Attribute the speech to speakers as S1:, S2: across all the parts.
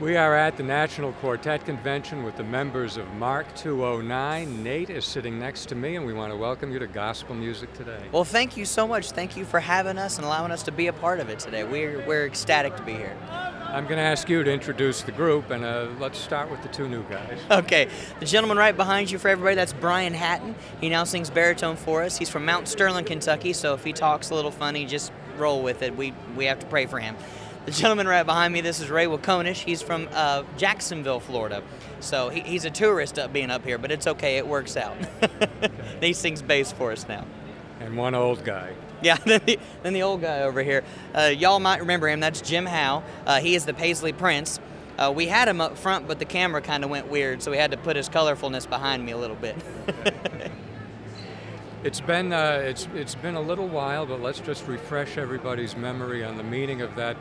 S1: We are at the National Quartet Convention with the members of Mark 209. Nate is sitting next to me, and we want to welcome you to Gospel Music Today.
S2: Well, thank you so much. Thank you for having us and allowing us to be a part of it today. We're ecstatic to be here.
S1: I'm going to ask you to introduce the group, and let's start with the two new guys.
S2: Okay, the gentleman right behind you for everybody, that's Brian Hatton. He now sings baritone for us. He's from Mount Sterling, Kentucky, so if he talks a little funny, just roll with it. We have to pray for him. The gentleman right behind me, this is Ray Wakonish. He's from Jacksonville, Florida. So he's a tourist being up here, but it's okay, it works out. He sings bass for us now.
S1: And one old guy.
S2: Yeah, then the old guy over here. Y'all might remember him, that's Jim Howe. He is the Paisley Prince. We had him up front, but the camera kind of went weird, so we had to put his colorfulness behind me a little bit.
S1: It's been a little while, but let's just refresh everybody's memory on the meaning of that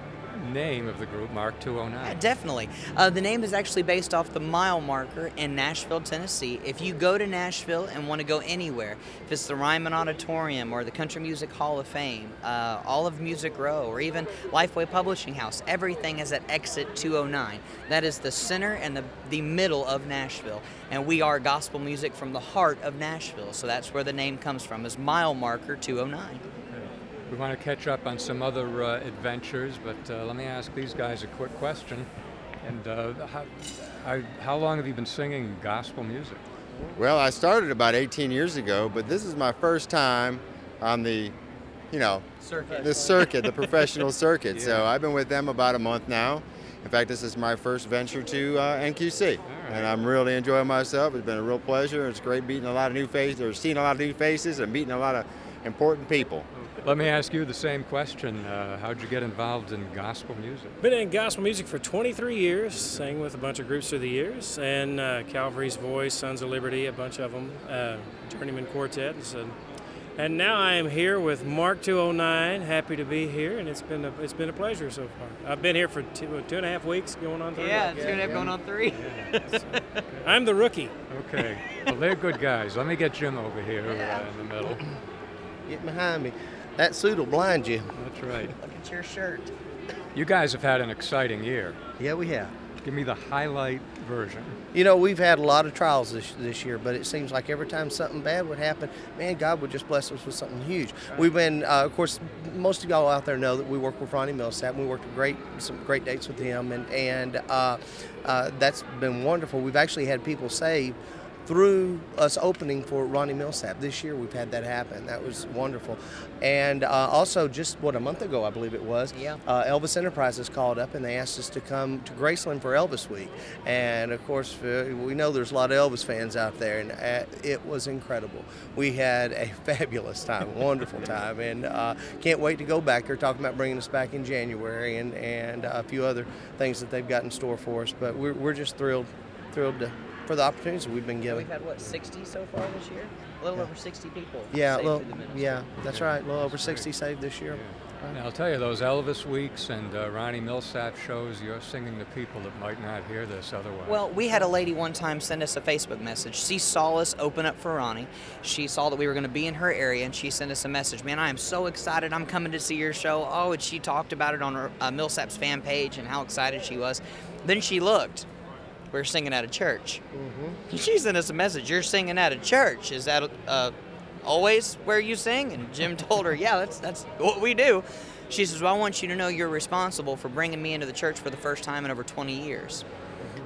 S1: name of the group, Mark 209.
S2: Yeah, definitely. The name is actually based off the mile marker in Nashville, Tennessee. If you go to Nashville and want to go anywhere, if it's the Ryman Auditorium or the Country Music Hall of Fame, all of Music Row, or even Lifeway Publishing House, everything is at exit 209. That is the center and the middle of Nashville. And we are gospel music from the heart of Nashville. So that's where the name comes from, is mile marker 209.
S1: We want to catch up on some other adventures, but let me ask these guys a quick question. And how long have you been singing gospel music?
S3: Well, I started about 18 years ago, but this is my first time on the,
S2: Circuit.
S3: the circuit, the professional circuit.
S1: Yeah.
S3: So I've been with them about a month now. In fact, this is my first venture to NQC, and I'm really enjoying myself. It's been a real pleasure. It's great meeting a lot of new faces, or seeing a lot of new faces, and meeting a lot of important people.
S1: Let me ask you the same question. How'd you get involved in gospel music?
S4: Been in gospel music for 23 years, sang with a bunch of groups through the years, and Calvary's Voice, Sons of Liberty, a bunch of them, Journeyman Quartet. And now I am here with Mark 209, happy to be here, and it's been a pleasure so far. I've been here for 2.5 weeks, going on 3.
S2: Yeah, 2.5 going on 3.
S4: Yeah, I'm the rookie.
S1: Okay, well, they're good guys. Let me get Jim over here in the middle.
S5: Get behind me. That suit will blind you.
S1: That's right.
S2: Look at your shirt.
S1: You guys have had an exciting year.
S5: Yeah, we have.
S1: Give me the highlight version.
S5: You know, we've had a lot of trials this year, but it seems like every time something bad would happen, man, God would just bless us with something huge. Right. We've been, of course, most of y'all out there know that we work with Ronnie Millsap, and we worked some great dates with him, and that's been wonderful. We've actually had people say, through us opening for Ronnie Millsap. This year we've had that happen. That was wonderful. And also just, a month ago I believe it was,
S2: yeah.
S5: Elvis Enterprises called up and they asked us to come to Graceland for Elvis Week. And of course we know there's a lot of Elvis fans out there, and it was incredible. We had a fabulous time, wonderful time, and can't wait to go back. They're talking about bringing us back in January and a few other things that they've got in store for us. But we're just thrilled for the opportunities we've been given.
S2: We've had, what, 60 so far this year? A little over 60 people.
S5: Yeah,
S2: That's
S5: right. A little over 60 saved this year.
S1: Yeah. And I'll tell you, those Elvis weeks and Ronnie Millsap shows, you're singing to people that might not hear this otherwise.
S2: Well, we had a lady one time send us a Facebook message. She saw us open up for Ronnie. She saw that we were going to be in her area, and she sent us a message. Man, I am so excited. I'm coming to see your show. Oh, and she talked about it on her Millsap's fan page and how excited she was. Then she looked. We're singing at a church. Mm-hmm. She sent us a message. You're singing at a church. Is that always where you sing? And Jim told her, yeah, that's what we do. She says, well, I want you to know you're responsible for bringing me into the church for the first time in over 20 years.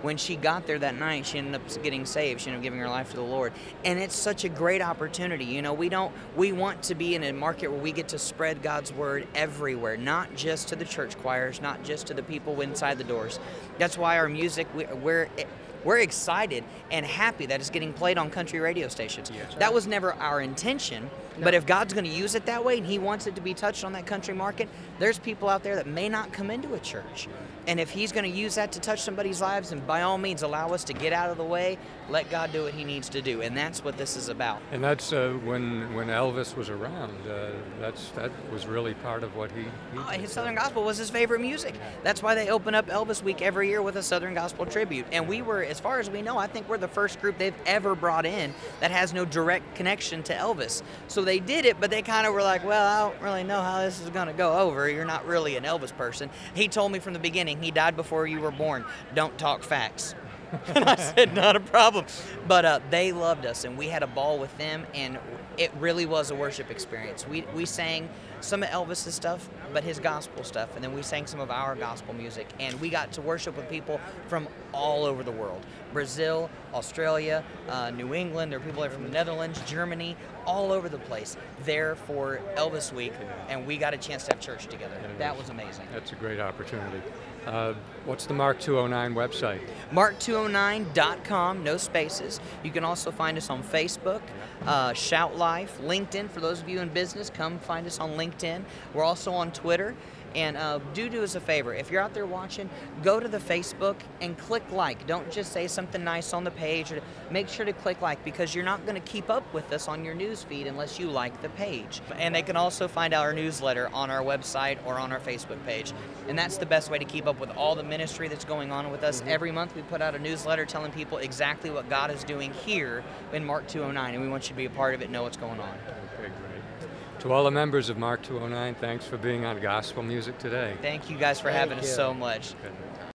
S2: When she got there that night, she ended up getting saved. She ended up giving her life to the Lord. And it's such a great opportunity. You know, we want to be in a market where we get to spread God's word everywhere, not just to the church choirs, not just to the people inside the doors. That's why our music, we're excited and happy that it's getting played on country radio stations. Yeah. That was never our intention, but if God's going to use it that way and He wants it to be touched on that country market, there's people out there that may not come into a church. And if He's going to use that to touch somebody's lives, lives, and by all means allow us to get out of the way, let God do what he needs to do. And that's what this is about.
S1: And that's when Elvis was around. That was really part of what he did.
S2: His Southern Gospel was his favorite music. That's why they open up Elvis Week every year with a Southern Gospel tribute. And we were, as far as we know, I think we're the first group they've ever brought in that has no direct connection to Elvis. So they did it, but they kind of were like, well, I don't really know how this is going to go over. You're not really an Elvis person. He told me from the beginning, he died before you were born. Don't talk facts. And I said, not a problem. But they loved us, and we had a ball with them, and it really was a worship experience. We sang some of Elvis's stuff, but his gospel stuff, and then we sang some of our gospel music, and we got to worship with people from all over the world. Brazil, Australia, New England, there were people there from the Netherlands, Germany, all over the place there for Elvis Week, and we got a chance to have church together. That was amazing.
S1: That's a great opportunity. What's the Mark 209 website?
S2: Mark209.com, no spaces. You can also find us on Facebook, Shout Life, LinkedIn. For those of you in business, come find us on LinkedIn. We're also on Twitter. And do us a favor. If you're out there watching, go to the Facebook and click like. Don't just say something nice on the page. Make sure to click like, because you're not going to keep up with us on your news feed unless you like the page. And they can also find our newsletter on our website or on our Facebook page. And that's the best way to keep up with all the ministry that's going on with us. Every month we put out a newsletter telling people exactly what God is doing here in Mark 209, and we want you to be a part of it and know what's going on.
S1: Okay, great. To all the members of Mark 209, thanks for being on Gospel Music today.
S2: Thank you guys for having us so much.
S1: Good.